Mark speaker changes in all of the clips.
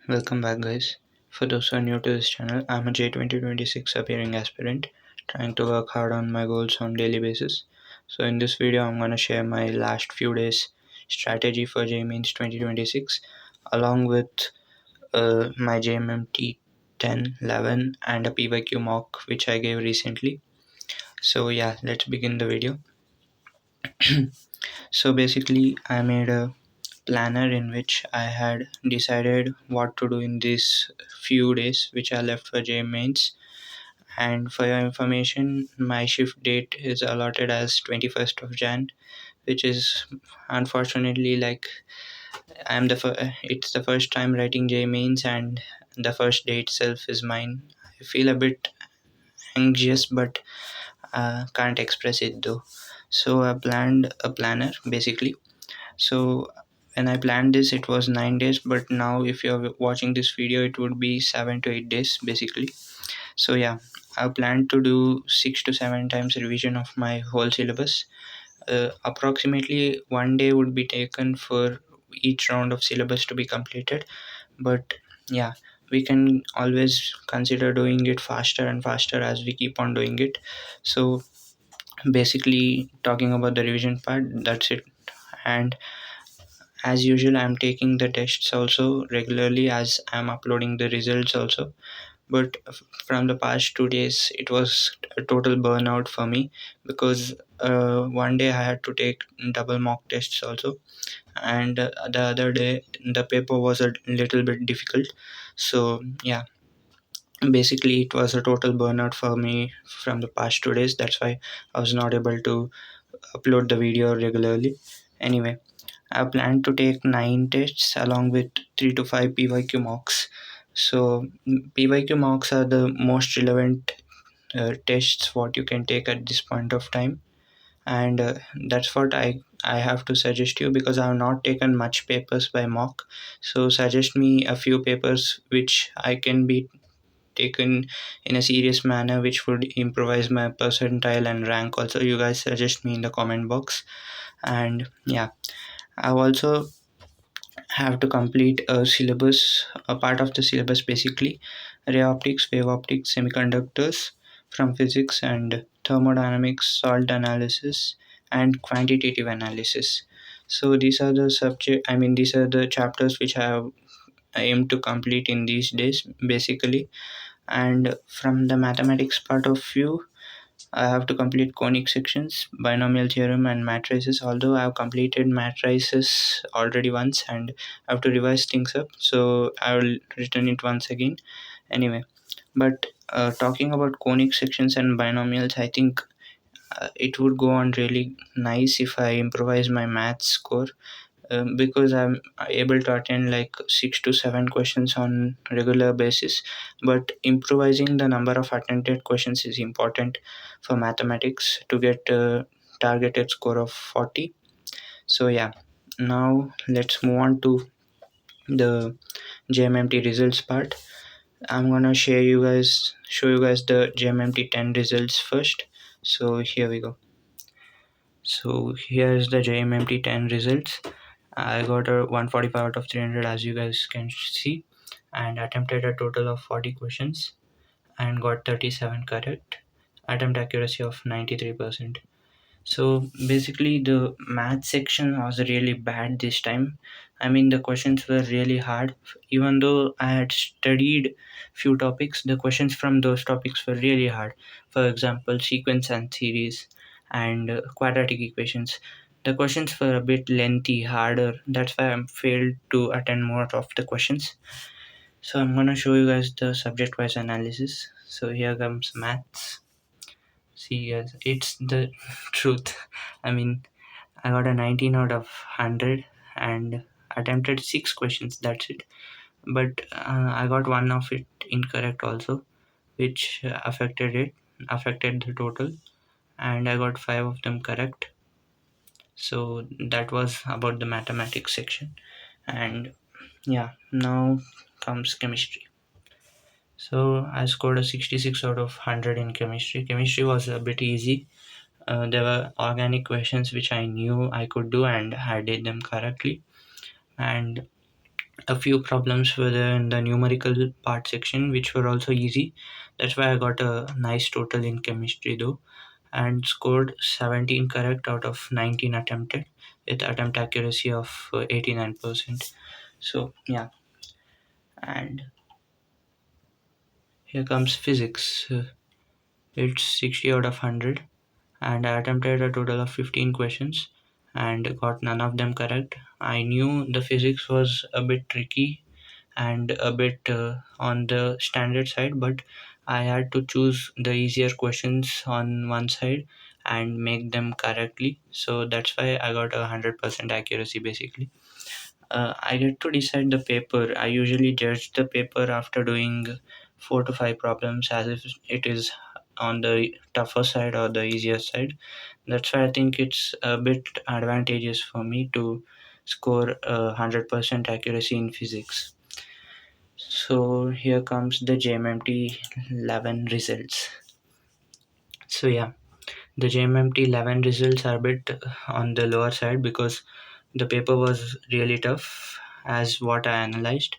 Speaker 1: Welcome back, guys. For those who are new to this channel, I'm a JEE 2026 appearing aspirant trying to work hard on my goals on daily basis. So in this video, I'm going to share my last few days strategy for JMMT 2026 along with my JMMT 10, 11 and a PYQ mock which I gave recently. So yeah, let's begin the video. So basically, I made a planner in which I had decided what to do in these few days which are left for JEE mains. And for your information, my shift date is allotted as 21st of Jan, which is unfortunately like it's the first time writing JEE mains and the first day itself is mine. I feel a bit anxious, but can't express it though. So I planned a planner basically. So when I planned this, it was 9 days, but now if you're watching this video, it would be 7 to 8 days basically. So yeah, I plan to do 6 to 7 times revision of my whole syllabus. Approximately 1 day would be taken for each round of syllabus to be completed, but yeah, we can always consider doing it faster and faster as we keep on doing it. So basically, talking about the revision part, that's it. And as usual, I'm taking the tests also regularly as I'm uploading the results also. But from the past 2 days, it was a total burnout for me because one day I had to take double mock tests also, and the other day the paper was a little bit difficult. So yeah, basically it was a total burnout for me from the past 2 days. That's why I was not able to upload the video regularly. Anyway, I plan to take 9 tests along with 3 to 5 PYQ mocks. So PYQ mocks are the most relevant tests what you can take at this point of time, and that's what I have to suggest you because I have not taken much papers by mock. So suggest me a few papers which I can be taken in a serious manner, which would improvise my percentile and rank. Also, you guys suggest me in the comment box. And yeah, I've also have to complete a syllabus, a part of the syllabus basically, ray optics, wave optics, semiconductors from physics and thermodynamics, salt analysis, and quantitative analysis. So these are the these are the chapters which I have aimed to complete in these days basically. And from the mathematics part of view, I have to complete conic sections, binomial theorem, and matrices. Although I have completed matrices already once, and I have to revise things up, so I will return it once again. Anyway, but talking about conic sections and binomials, I think it would go on really nice if I improvise my math score, because I'm able to attend like 6 to 7 questions on regular basis. But improvising the number of attended questions is important for mathematics to get a targeted score of 40. So yeah, now let's move on to the JMMT results part. I'm gonna show you guys the JMMT 10 results first. So here we go. So here's the JMMT 10 results. I got a 145 out of 300 as you guys can see, and attempted a total of 40 questions and got 37 correct. Attempt accuracy of 93%. So basically the math section was really bad this time. I mean, the questions were really hard. Even though I had studied few topics, the questions from those topics were really hard. For example, sequence and series and quadratic equations. The questions were a bit lengthy, harder. That's why I failed to attend more of the questions. So I'm gonna show you guys the subject-wise analysis. So here comes maths. See, guys, it's the truth. I mean, I got a 19 out of 100 and attempted 6 questions. That's it. But I got one of it incorrect also, which affected the total, and I got 5 of them correct. So that was about the mathematics section. And yeah, now comes chemistry. So I scored a 66 out of 100 in chemistry. Chemistry was a bit easy. There were organic questions which I knew I could do and I did them correctly. And A few problems were there in the numerical part section, which were also easy. That's why I got a nice total in chemistry though, and scored 17 correct out of 19 attempted, with attempt accuracy of 89%. So yeah, and here comes physics. It's 60 out of 100, and I attempted a total of 15 questions and got none of them correct. I knew the physics was a bit tricky and a bit on the standard side, but I had to choose the easier questions on one side and make them correctly. So that's why I got 100% accuracy basically. I get to decide the paper. I usually judge the paper after doing 4 to 5 problems as if it is on the tougher side or the easier side. That's why I think it's a bit advantageous for me to score 100% accuracy in physics. So here comes the JMMT 11 results. So yeah, the JMMT 11 results are a bit on the lower side because the paper was really tough as what I analyzed.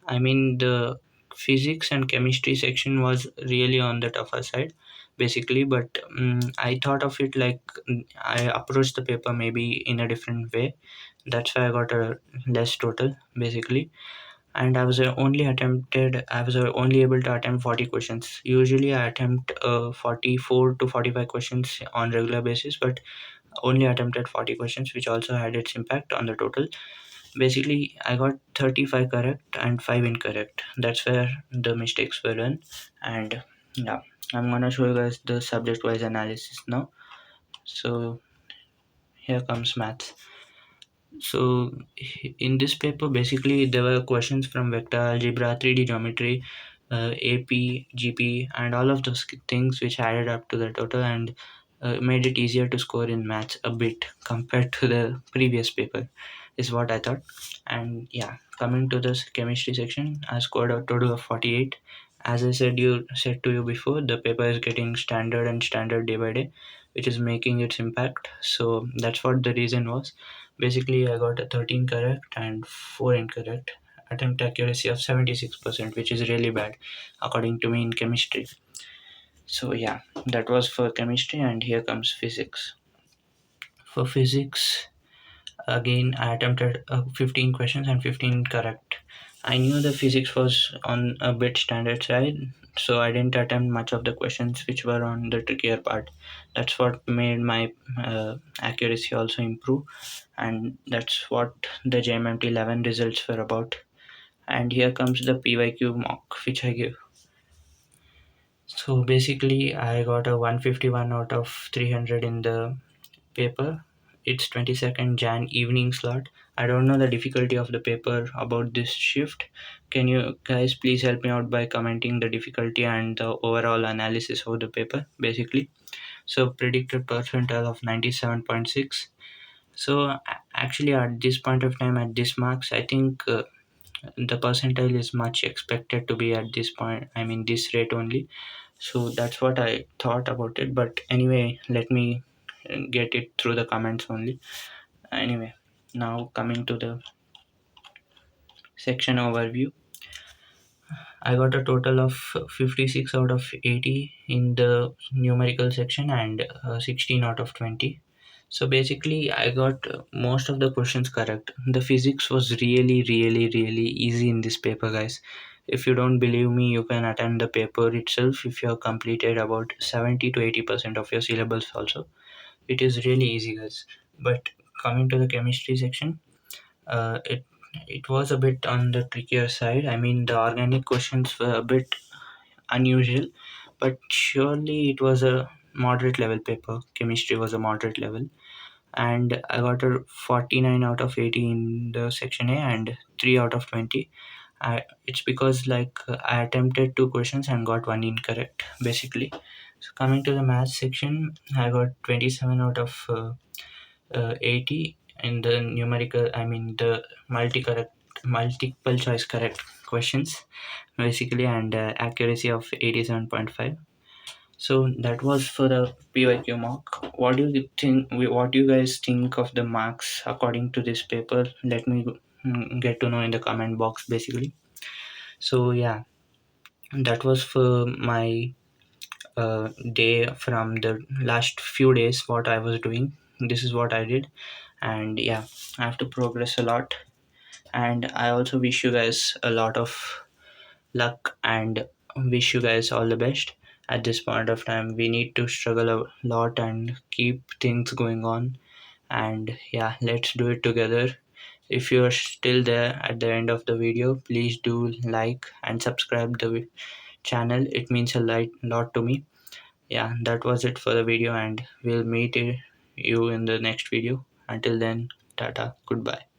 Speaker 1: I mean, the physics and chemistry section was really on the tougher side, basically. But I thought of it like I approached the paper maybe in a different way. That's why I got a less total, basically. And I was only able to attempt 40 questions. Usually, I attempt 44 to 45 questions on regular basis, but only attempted 40 questions, which also had its impact on the total. Basically, I got 35 correct and 5 incorrect. That's where the mistakes were done. And yeah, I'm gonna show you guys the subject wise analysis now. So here comes maths. So in this paper, basically there were questions from vector algebra, 3D geometry, AP, GP, and all of those things which added up to the total and made it easier to score in maths a bit compared to the previous paper, is what I thought. And yeah, coming to this chemistry section, I scored a total of 48. As I said to you before, the paper is getting standard and standard day by day, which is making its impact. So that's what the reason was. Basically, I got a 13 correct and 4 incorrect. Attempt accuracy of 76%, which is really bad according to me in chemistry. So yeah, that was for chemistry, and here comes physics. For physics, again, I attempted 15 questions and 15 correct. I knew the physics was on a bit standard side, so I didn't attempt much of the questions which were on the trickier part. That's what made my accuracy also improve, and that's what the JMMT 11 results were about. And here comes the PYQ mock, which I give. So basically, I got a 151 out of 300 in the paper. It's 22nd Jan evening slot. I don't know the difficulty of the paper about this shift. Can you guys please help me out by commenting the difficulty and the overall analysis of the paper, basically? So predicted percentile of 97.6. So actually, at this point of time, at this marks, I think the percentile is much expected to be at this point. I mean, this rate only. So that's what I thought about it. But anyway, let me get it through the comments only. Anyway, now coming to the section overview, I got a total of 56 out of 80 in the numerical section and 16 out of 20. So basically, I got most of the questions correct. The physics was really, really, really easy in this paper, guys. If you don't believe me, you can attend the paper itself if you have completed about 70 to 80% of your syllabus also. It is really easy, guys. But coming to the chemistry section, it was a bit on the trickier side. I mean, the organic questions were a bit unusual, but surely it was a moderate level paper. Chemistry was a moderate level, and I got a 49 out of 80 in the section A and 3 out of 20. It's because I attempted 2 questions and got one incorrect, basically. So coming to the math section, I got 27 out of 80 in the numerical, I mean the multiple choice correct questions, basically, and accuracy of 87.5. So that was for the PYQ mark. What do you think? What do you guys think of the marks according to this paper? Let me get to know in the comment box basically. So yeah, that was for my day from the last few days, what I was doing. This is what I did, and yeah, I have to progress a lot. And I also wish you guys a lot of luck and wish you guys all the best. At this point of time, we need to struggle a lot and keep things going on. And yeah, let's do it together. If you're still there at the end of the video, please do like and subscribe the channel. It means a lot to me. Yeah, that was it for the video, and we'll meet you in the next video. Until then, tata, goodbye.